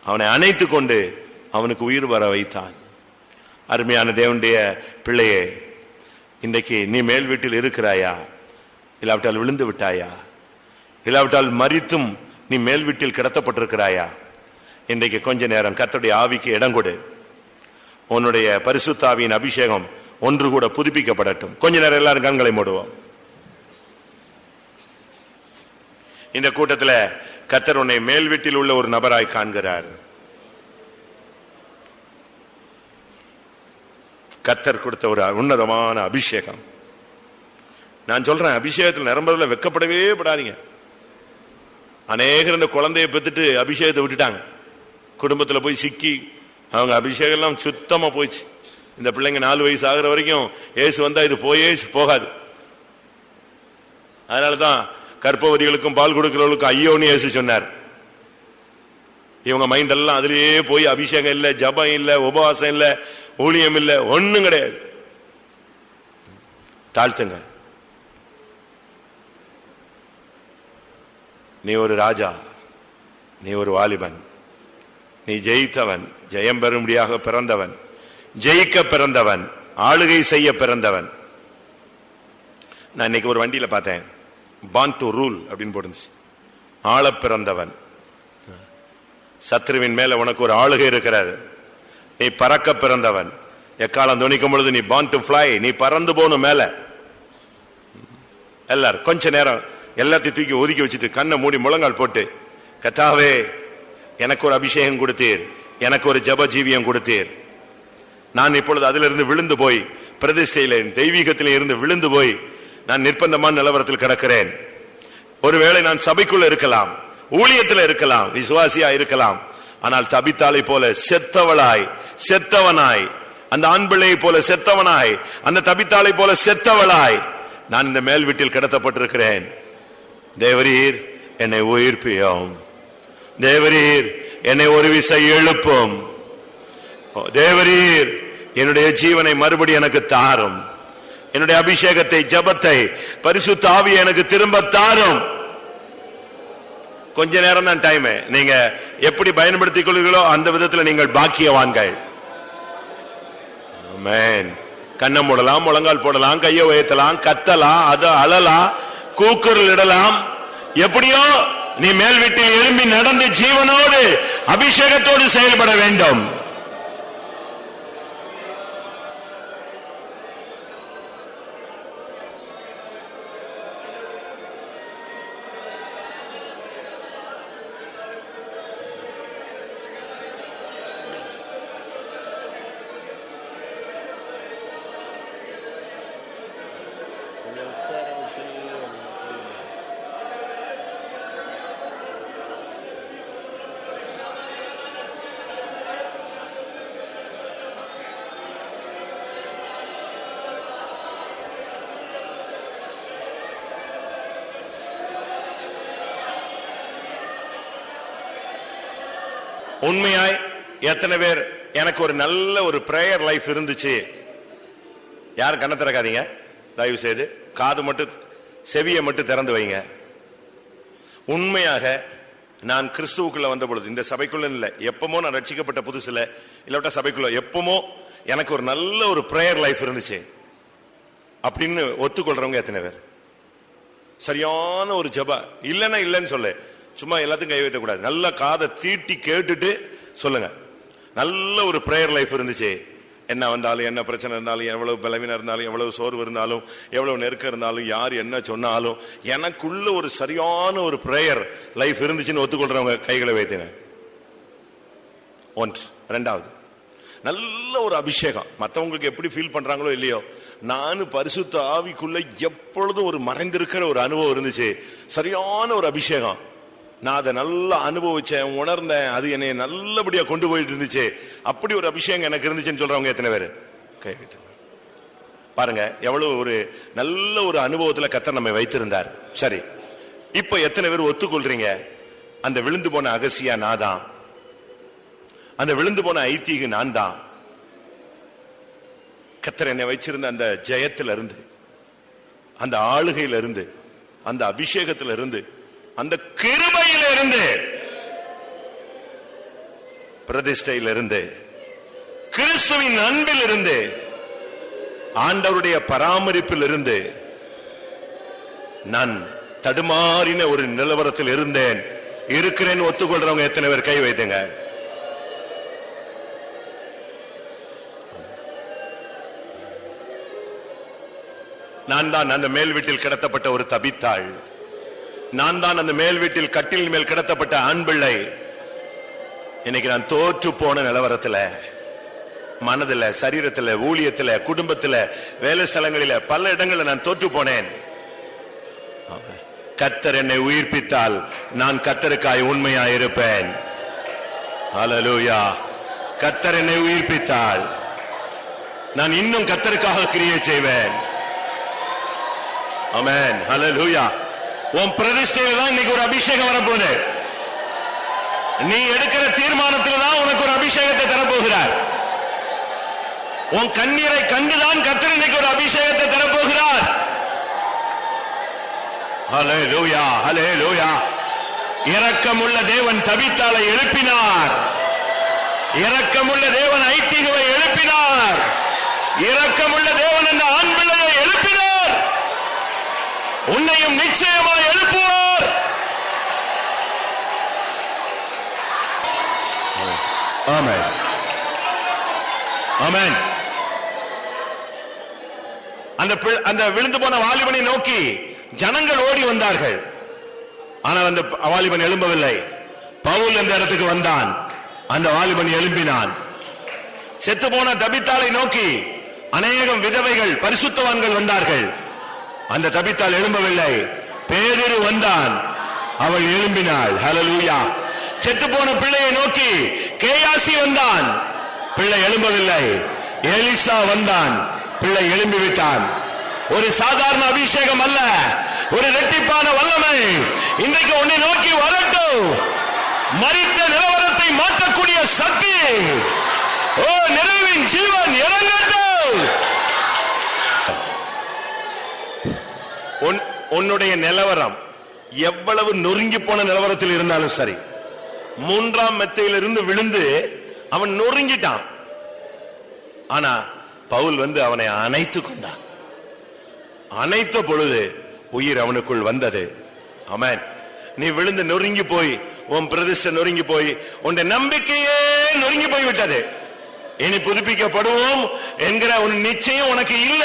அவனை அணைத்து கொண்டு அவனுக்கு உயிர் வர வைத்தான். அருமையான தேவனுடைய பிள்ளையே, இன்றைக்கு நீ மேல் வீட்டில் இருக்கிறாயா? இல்லாவிட்டால் விழுந்து விட்டாயா? இல்லாவிட்டால் மரித்தும் நீ மேல் வீட்டில் கிடத்தப்பட்டிருக்கிறாயா? இன்றைக்கு கொஞ்ச நேரம் கர்த்தருடைய ஆவிக்கு இடம் கொடு. உன்னுடைய பரிசுத்த ஆவியின் அபிஷேகம் ஒன்று கூட புதுப்பிக்கப்படட்டும். கொஞ்ச நேரம் எல்லாரும் கண்களை மூடுவோம். இந்த கூட்டத்தில் கர்த்தர் உன்னை மேல் வீட்டில் உள்ள ஒரு நபராய் காண்கிறார். கர்த்தர் கொடுத்த ஒரு உன்னதமான அபிஷேகம். நான் சொல்றேன், அபிஷேகத்தில் நிரம்புறதுல வெக்கப்படவே படாதீங்க. அநேகர் இந்த குழந்தைய பெற்றுட்டு அபிஷேகத்தை விட்டுட்டாங்க. குடும்பத்தில் போய் சிக்கி அவங்க அபிஷேகம் எல்லாம் சுத்தமா போயிடுச்சு. இந்த பிள்ளைங்க 4 வயசு ஆகிற வரைக்கும் ஏசு வந்தா இது போகாது. அதனாலதான் கர்ப்பவதிகளுக்கும் பால் கொடுக்கிறவர்களுக்கும் ஐயோன்னு ஏசு சொன்னார். இவங்க மைண்ட் எல்லாம் அதுலயே போய் அபிஷேகம் இல்ல, ஜபம் இல்ல, உபவாசம் இல்ல, ஊழியம் இல்ல, ஒண்ணும் கிடையாது. தாழ்த்துங்க. நீ ஒரு ராஜா, நீ ஒரு வாலிபன், நீ ஜெயித்தவன், ஜெயம் பெறும்படியாக பிறந்தவன், ஜெயிக்க பிறந்தவன், ஆளுகை செய்ய பிறந்தவன். நான் இன்னைக்கு ஒரு வண்டியில பார்த்தேன், born to rule அப்படின்னு போட்டுச்சு. ஆள பிறந்தவன். சத்ருவின் மேல உனக்கு ஒரு ஆளுகை இருக்கிறது. நீ பறக்க பிறந்தவன். எக்காலம் துணிக்கும் பொழுது நீ born to fly, நீ பறந்து போகணும் மேல. எல்லாரும் கொஞ்ச நேரம் எல்லாத்தையும் தூக்கி ஒதுக்கி வச்சுட்டு கண்ணை மூடி முழங்கால் போட்டு, கர்த்தாவே எனக்கு ஒரு அபிஷேகம் கொடுத்தீர், எனக்கு ஒரு ஜப ஜீவியம் கொடுத்தீர். நான் இப்பொழுது அதிலிருந்து விழுந்து போய் பிரதிஷ்டையில தெய்வீகத்திலே இருந்து விழுந்து போய் நான் நிர்பந்தமான நிலவரத்தில் கிடக்கிறேன். ஒருவேளை நான் சபைக்குள்ள இருக்கலாம், ஊழியத்தில் இருக்கலாம், விசுவாசியா இருக்கலாம். ஆனால் தபித்தாளை போல செத்தவனாய் அந்த ஆண் பிள்ளையை போல செத்தவனாய், அந்த தபித்தாளை போல செத்தவளாய் நான் இந்த மேல் வீட்டில் கிடத்தப்பட்டிருக்கிறேன். தேவரீர் என்னை உயிர்ப்பியும், தேவரீர் என்னை ஒரு விசை எழுப்பும், தேவரீர் என்னுடைய ஜீவனை மறுபடி எனக்கு தாரும், என்னுடைய அபிஷேகத்தை, ஜபத்தை, பரிசுத்த ஆவியை எனக்கு திரும்ப தாரும். கொஞ்ச நேரம் தான் டைம். நீங்க எப்படி பயன்படுத்திக் கொள்வீர்களோ அந்த விதத்தில் நீங்கள் பாக்கியவான்கள். ஆமென். கண்ணை மூடலாம், முழங்கால் போடலாம், கையை உயர்த்தலாம், கத்தலாம், அது அழலாம், கூக்குரல் இடலாம். எப்படியோ நீ மேல் வீட்டில் எழும்பி நடந்து ஜீவனோடு அபிஷேகத்தோடு செயல்பட வேண்டும். உண்மையாய் எத்தனை பேர் எனக்கு ஒரு நல்ல ஒரு பிரேயர் லைஃப் இருந்துச்சு. யாரும் கண்ண திறக்காதீங்க தயவு செய்து, காது மட்டும் செவியை மட்டும் திறந்து வைங்க. உண்மையாக நான் கிறிஸ்துவுக்குள்ள வந்த பொழுது, இந்த சபைக்குள்ள இல்ல, எப்பமோ நான் ரட்சிக்கப்பட்ட புதுசுல இல்லாவிட்டா சபைக்குள்ள எப்பமோ எனக்கு ஒரு நல்ல ஒரு பிரேயர் லைஃப் இருந்துச்சு அப்படின்னு ஒத்துக்கொள்றவங்க எத்தனை பேர்? சரியான ஒரு ஜெபம் இல்லன்னா இல்லன்னு சொல்ல, சும்மா எல்லாத்தையும் கை வைக்க கூடாது. நல்ல காதை தீட்டி கேட்டுட்டு சொல்லுங்க, நல்ல ஒரு பிரேயர் லைஃப் இருந்துச்சு. என்ன வந்தாலும், என்ன பிரச்சனை இருந்தாலும், எவ்வளவு பலவீனம் இருந்தாலும், எவ்வளவு சோர்வு இருந்தாலும், எவ்வளவு நெருக்கம் இருந்தாலும், யார் என்ன சொன்னாலும் எனக்குள்ள ஒரு சரியான ஒரு பிரேயர் லைஃப் இருந்துச்சுன்னு ஒத்துக்கொள்றவங்க கைகளை வைத்துங்க. ஒன்று. ரெண்டாவது, நல்ல ஒரு அபிஷேகம். மற்றவங்களுக்கு எப்படி ஃபீல் பண்றாங்களோ இல்லையோ, நான் பரிசுத்த ஆவிக்குள்ள எப்பொழுதும் ஒரு மறைந்திருக்கிற ஒரு அனுபவம் இருந்துச்சு, சரியான ஒரு அபிஷேகம். நான் அதை நல்லா அனுபவிச்சேன், உணர்ந்தேன், அது என்னை நல்லபடியா கொண்டு போயிட்டு இருந்துச்சு. அப்படி ஒரு அபிஷேகம் எனக்கு இருந்துச்சுன்னு சொல்றவங்க எத்தனை பேரு? கை வைத்து பாருங்க, எவ்வளவு ஒரு நல்ல ஒரு அனுபவத்துல கர்த்தர் நம்மை வைத்திருந்தார். சரி, இப்ப எத்தனை பேர் ஒத்துக்கொள்றீங்க, அந்த விழுந்து போன அகசியா நான் தான், அந்த விழுந்து போன ஐதீக நான் தான், கர்த்தர் என்னை வச்சிருந்த அந்த ஜெயத்தில இருந்து, அந்த ஆளுகையில இருந்து, அந்த அபிஷேகத்தில இருந்து, அந்த கிருபையில இருந்து, பிரதிஷ்டையில இருந்து, கிறிஸ்துவின் அன்பில் இருந்து, ஆண்டவருடைய பராமரிப்பில் இருந்து நான் தடுமாறின ஒரு நிலவரத்தில் இருந்தேன், இருக்கிறேன்னு ஒத்துக்கொள்றவங்க எத்தனை பேர் கை வைத்துங்க. நான் தான் அந்த மேல் வீட்டில் கிடத்தப்பட்ட ஒரு தபித்தாள், நான் தான் அந்த மேல் வீட்டில் கட்டில் மேல் கிடத்தப்பட்ட ஆண் பிள்ளை. இன்னைக்கு நான் தோற்று போன நிலவரத்துல, மனதில், சரீரத்தில், ஊழியத்தில், குடும்பத்தில், வேலை ஸ்தலங்களில், பல இடங்களில் நான் தோற்று போனேன். கர்த்தர் என்னை உயிர்ப்பித்தால் நான் கர்த்தருக்காய் உண்மையாய் இருப்பேன். ஹல்லேலூயா. கர்த்தர் என்னை உயிர்ப்பித்தால் நான் இன்னும் கர்த்தருக்காக கிரியை செய்வேன். ஆமென். ஹல்லேலூயா. உன் பிரதிஷ்டையில தான் இன்னைக்கு ஒரு அபிஷேகம் வரப்போகுது. நீ எடுக்கிற தீர்மானத்தில் தான் உனக்கு ஒரு அபிஷேகத்தை தரப்போகிறார். உன் கண்ணீரை கண்டுதான் கர்த்தர் இன்னைக்கு ஒரு அபிஷேகத்தை தரப்போகிறார். ஹல்லேலூயா, ஹல்லேலூயா. இரக்கமுள்ள தேவன் தபித்தாளை எழுப்பினார், இரக்கமுள்ள தேவன் ஐத்திகவை எழுப்பினார், இரக்கமுள்ள தேவன் அந்த ஆண் பிள்ளையை எழுப்பினார். உன்னையும் நிச்சயமாக எழுப்புவார். ஆமென், ஆமென். அந்த விழுந்து போன வாலிபனை நோக்கி ஜனங்கள் ஓடி வந்தார்கள். ஆனால் அந்த வாலிபன் எழும்பவில்லை. பவுல் அந்த இடத்துக்கு வந்தான், அந்த வாலிபன் எழும்பினான். செத்து போன தபித்தாளை நோக்கி அநேகம் விதவைகள், பரிசுத்தவான்கள் வந்தார்கள். அந்த தபித்தாள் எழும்பவில்லை. பேதுரு வந்தான், அவள் எழும்பினாள். ஹல்லேலூயா. செத்து போன பிள்ளையை நோக்கி கேயாசி வந்தான், பிள்ளை எழும்பவில்லை. எலிசா வந்தான், பிள்ளை எழும்பிவிட்டான். ஒரு சாதாரண அபிஷேகம் அல்ல, ஒரு இரட்டிப்பான வல்லமை இன்றைக்கு உன்னை நோக்கி வரட்டும். மரித்த நிலவரத்தை மாற்றக்கூடிய சக்தி, ஓ நிறைவின் ஜீவன் இறங்கட்டும். உன்னுடைய நிலவரம் எவ்வளவு நொறுங்கி போன நிலவரத்தில் இருந்தாலும் சரி, மூன்றாம் மெத்தையிலிருந்து விழுந்து அவன் நொறுங்கிட்டான். ஆனா பவுல் வந்து அவனை அணைத்து கொண்டான். அணைத்த பொழுது உயிர் அவனுக்குள் வந்தது. ஆமென். நீ விழுந்து நொறுங்கி போய், உன் பிரதிஷ்டை நொறுங்கி போய், உன் நம்பிக்கையே நொறுங்கி போய் விட்டது. இனி புதுப்பிக்கப்படுவோம் என்கிற ஒரு நிச்சயம் உனக்கு இல்ல.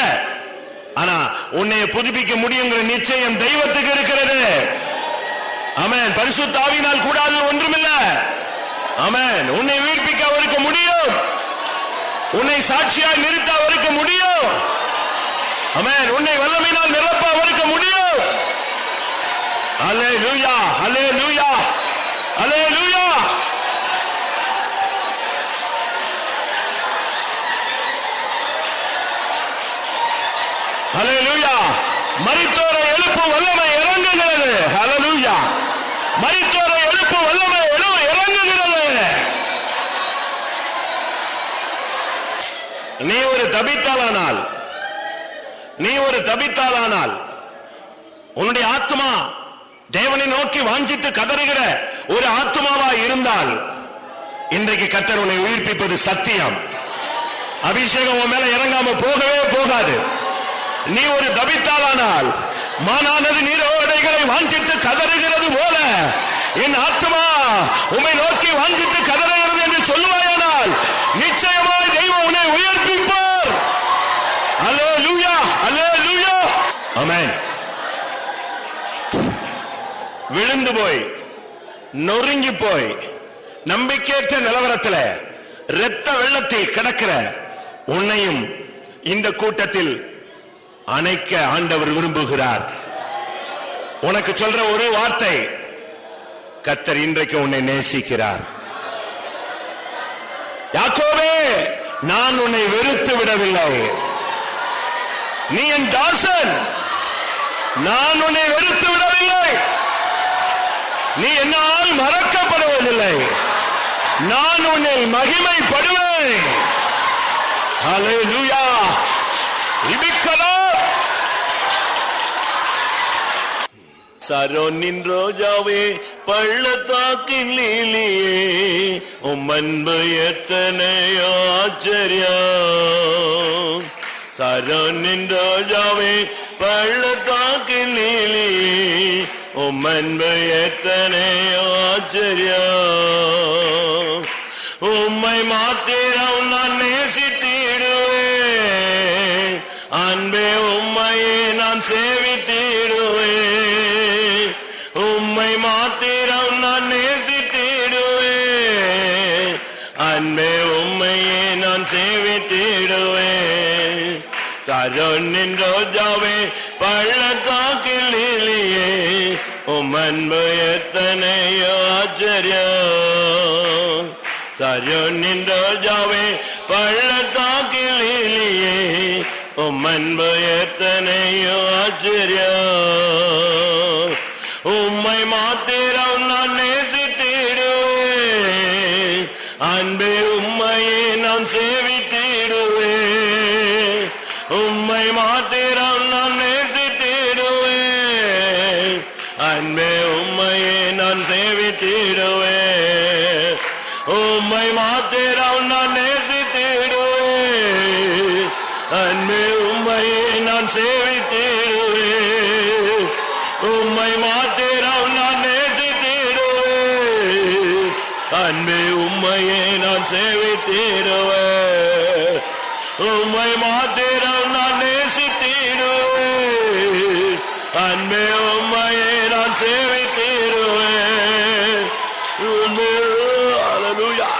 ஆனா உன்னை புதுப்பிக்க முடியுங்கிற நிச்சயம் தெய்வத்துக்கு இருக்கிறது. ஆமென். பரிசுத்த ஆவியினால் கூடாது ஒன்றுமில்ல. ஆமென். உன்னை உயிர்ப்பிக்க அவருக்கு முடியும், உன்னை சாட்சியாய் நிறுத்த அவருக்கு முடியும். ஆமென். உன்னை வல்லமையினால் நிரப்ப அவருக்கு முடியும். ஹல்லேலூயா, ஹல்லேலூயா, ஹல்லேலூயா. ஹல்லேலூயா. மரித்தோரை எழுப்பும் வல்லமை இறங்குகிறது. ஹல்லேலூயா. மரித்தோரை எழுப்பும் வல்லமை இறங்குகிறது. தபித்தாளானால், நீ ஒரு தபித்தாளானால், உன்னுடைய ஆத்மா தேவனை நோக்கி வாஞ்சித்து கதறுகிற ஒரு ஆத்மாவா இருந்தால் இன்றைக்கு கர்த்தர் உன்னை உயிர்ப்பிப்பது சத்தியம். அபிஷேகம் உன் மேல இறங்காம போகவே போகாது. நீ ஒரு தபித்தாளானால், மானானது நீரோடைகளை வாஞ்சித்து கதறுகிறது போல என் ஆத்மா உம்மை நோக்கி வாஞ்சித்து கதறுகிறது என்று சொல்லுவாயானால் நிச்சயமாய் தெய்வம் உன்னை உயர்ப்பிப்பார். அல்லேலூயா, அல்லேலூயா, ஆமென். விழுந்து போய் நொறுங்கி போய் நம்பிக்கையற்ற நிலவரத்தில் இரத்த வெள்ளத்தில் கிடக்கிற உன்னையும் இந்த கூட்டத்தில் அணைக்க ஆண்டவர் விரும்புகிறார். உனக்கு சொல்ற ஒரு வார்த்தை, கர்த்தர் இன்றைக்கு உன்னை நேசிக்கிறார். யாக்கோபே, நான் உன்னை வெறுத்து விடவில்லை, நீ என் தாசன், நான் உன்னை வெறுத்து விடவில்லை, நீ என்னால் மறக்கப்படுவதில்லை, நான் உன்னை மகிமைப்படுவேன். ஹல்லேலூயா. சரோனின் ரோஜாவே, பள்ளத்தாக்கின் லீலியே, உம் அன்பு எத்தனையோ ஆச்சரியம். சரோனின் ரோஜாவே, பள்ளத்தாக்கின் லீலியே, உம் அன்பு எத்தனையோ ஆச்சரியம். உம்மை மாத்திரம் நான் நேசித்திடுவேன், அன்பே உம்மையே நான் சேவித்திடுவேன். உம்மை மாத்திரம் நான் நேசித்திடுவேன், அன்பே உம்மையே நான் சேவித்திடுவேன். சரோனின் ரோஜாவே, பள்ளத்தாக்கில் லீலியே, உம் அன்பு எத்தனையோ ஆச்சரியம். சரோனின் ரோஜாவே, பள்ளத்தாக்கில் லீலியே, உம் அன்பு எத்தனையோ ஆச்சரியம். உம்மை மாத்திரம் நான் நேசித்திடுவேன், அன்பே உம்மையே நான் சேவித்திடுவேன். உம்மை மாத்திரம் நான் நேசித்திடுவேன், அன்பே உம்மையே நான் சேவித்திடுவேன். உம்மை மாத்திரம் நான் நேசித்திடுவேன், அன்பே உம்மையே நான் சேவித்திடுவேன். உம்மை மாத்திரம் நான் நேசித்திடுவேன், அன்பே உம்மையே நான் சேவித்திடுவேன். உம்மை மாத்திரம் நான் நேசித்திடுவேன், அன்பே உம்மையே நான் சேவித்திடுவேன். அல்லேலூயா,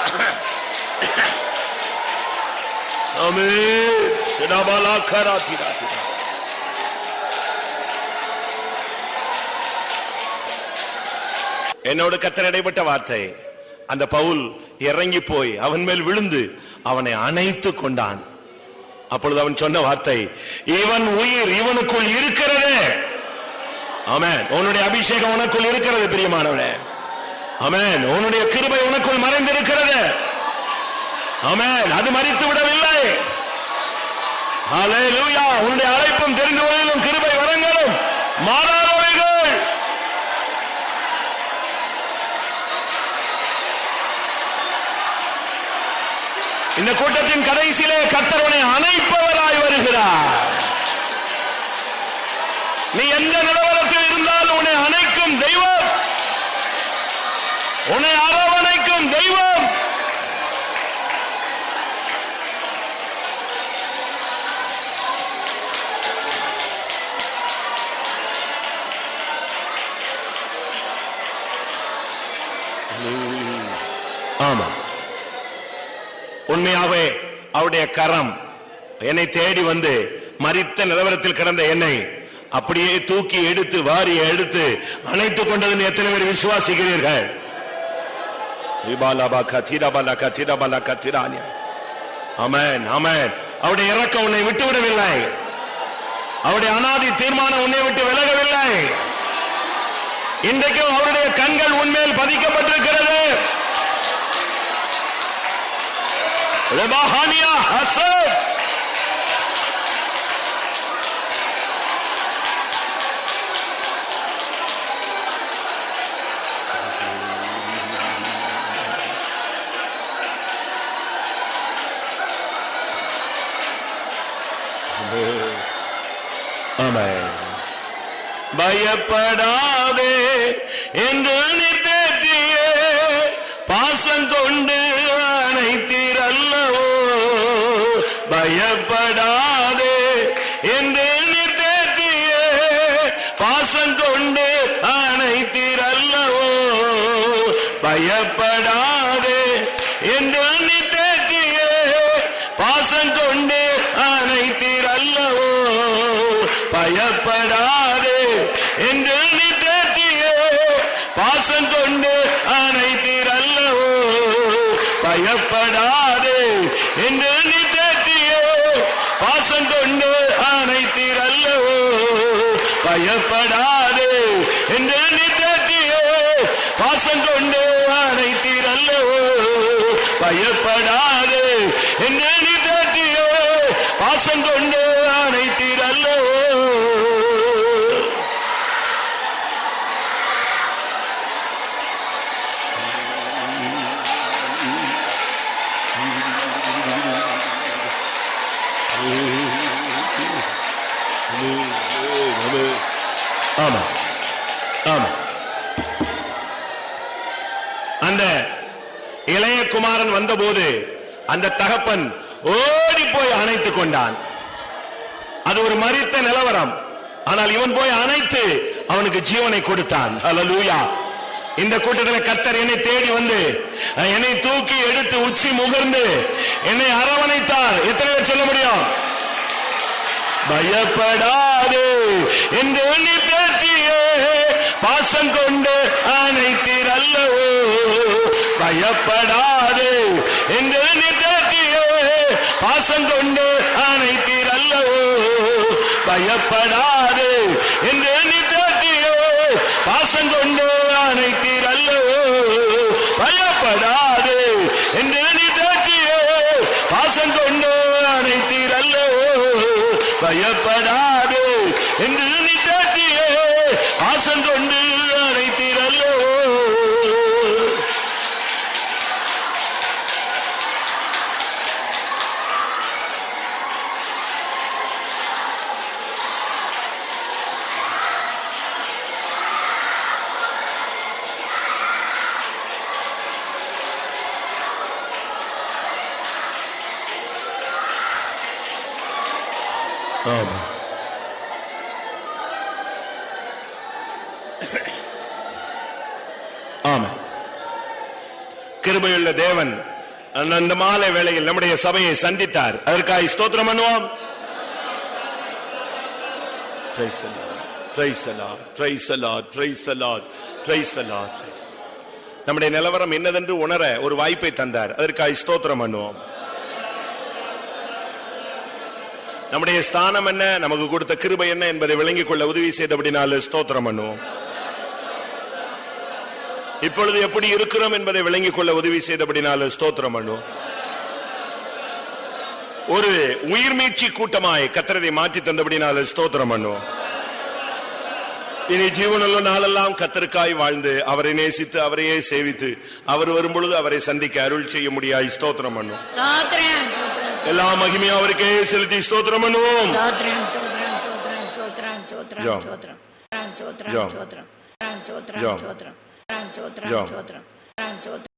ஆமென். சினபாலா கராதிராதி. என்னோடு கர்த்தர் இடைப்பட்ட வார்த்தை, அந்த பவுல் இறங்கி போய் அவன் மேல் விழுந்து அவனை அணைத்து கொண்டான். அப்பொழுது அவன் சொன்ன வார்த்தை, இவன் உயிர் இவனுக்குள் இருக்கிறது. ஆமென். உன்னுடைய அபிஷேகம் உனக்குள் இருக்கிறது பிரியமானவனே. ஆமென். உன்னுடைய கிருபை உனக்குள் மறைந்திருக்கிறது. ஆமென். அது மரித்து விடவில்லை. ஹல்லேலூயா. உன்னுடைய அழைப்பும் தெரிந்து கொள்ளும் கிருபை வரங்களும் மாறாதவைகள். இந்த கூட்டத்தின் கடைசியிலே கர்த்தர் உன்னை அணைப்பவராய் வருகிறார். நீ எந்த நிலவரத்தில் இருந்தாலும் உன்னை அணைக்கும் தெய்வம், உன்னை அரவணைக்கும் தெய்வம். ஆமா, உண்மையாகவே அவருடைய கரம் என்னை தேடி வந்து மரித்த நிலவரத்தில் கிடந்த என்னை அப்படியே தூக்கி எடுத்து வாரி எடுத்து அணைத்துக் கொண்டது எத்தனை பேர் விசுவாசிக்கிறீர்கள்? ஆமென், ஆமென். அவருடைய இரக்கம் உன்னை விட்டு விடவில்லை, அவருடைய அனாதி தீர்மானம் உன்னை விட்டு விலகவில்லை. இன்றைக்கும் அவருடைய கண்கள் உன்மேல் பதிக்கப்பட்டிருக்கிறது. ஆமென். பயப்படாதே என்று நித்தேற்றிய பாசம் கொண்டு அணைத்தீரல்லவோ. பயப்படாதே என்று நித்தேற்றிய பாசம் கொண்டு அணைத்தீரல்லவோ. பயப்படாதே என்று நித்தேற்றிய பாசம் கொண்டு அணைத்தீரல்லவோ. பயப்படாதே என்று நித்தேற்றிய பாசம் கொண்டு அணைத்தீரல்லவோ. பயப்படாதே என்று நித்தேற்றிய பாசம் கொண்டு அணைத்தீரல்லவோ. பயப்படாதே என்று நித்தேற்றிய பாசம் கொண்டு அணைத்தீரல்லவோ. பயப்படாதே என்று நித்தேற்றிய பாசம் கொண்டு அணைத்தீரல்லவோ. ஆமா ஆமா. அந்த இளைய குமாரன் வந்தபோது அந்த தகப்பன் ஓடி போய் அணைத்துக் கொண்டான். அது ஒரு மரித்த நிலவரம். ஆனால் இவன் போய் அணைத்து அவனுக்கு ஜீவனை கொடுத்தான். ஹல்லேலூயா. இந்த கூட்டத்தில் கர்த்தர் என்னை தேடி வந்து என்னை தூக்கி எடுத்து உச்சி முகர்ந்து என்னை அரவணைத்தார். எத்தனை பேர் சொல்ல முடியும்? பயப்படாதே என்று நீ தேற்றிய பாசம் கொண்டு அணைத்தீரல்லவோ. பயப்படாதே என்று நீ தேற்றிய பாசம் கொண்டு அணைத்தீரல்லவோ. பயப்படாதே என்று நீ தேற்றிய பாசம் கொண்டு அணைத்தீரல்லவோ. பயப்படாதே என்று நீ தேற்றிய பாசம் கொண்டு அணைத்தீரல்லவோ. பயப்படாதே என்று நீ தேற்றிய பாசம் கொண்டு அணைத்தீரல்லவோ. ஆமா. ஆமா. கிருபையுள்ள தேவன் அந்த மாலை வேளையில் நம்முடைய சபையை சந்தித்தார். அதற்காக ஸ்தோத்திரம் பண்ணுவோம். Praise the Lord. Praise the Lord. Praise the Lord. Praise the Lord. Praise the Lord. நம்முடைய நிலவரம் என்னதென்று உணர ஒரு வாய்ப்பை தந்தார். அதற்காக ஸ்தோத்திரம் பண்ணுவோம். நம்முடைய ஸ்தானம் என்ன, நமக்கு கொடுத்த கிருபை என்ன என்பதை விளங்கிக் கொள்ள உதவி செய்தபடினால ஸ்தோத்திரம் பண்ணுவோம். இப்பொழுது எப்படி இருக்கிறோம் என்பதை விளங்கிக் கொள்ள உதவி செய்தபடினால ஸ்தோத்திரம் பண்ணுவோம். ஒரு உயிர் மீட்சி கூட்டமாய் கர்த்தரை மாற்றி தந்தபடினால ஸ்தோத்திரம் பண்ணுவோம். இனி ஜீவனுள்ள நாளெல்லாம் கர்த்தருக்காய் வாழ்ந்து அவரை நேசித்து அவரையே சேவித்து அவர் வரும்பொழுது அவரை சந்திக்க அருள் செய்ய முடியாய் ஸ்தோத்திரம் பண்ணுவோம். எல்லா மகிமையும் அவருக்கே செலுத்தி ஸ்தோத்திரம் பண்ணுவோம். ஜெபம்.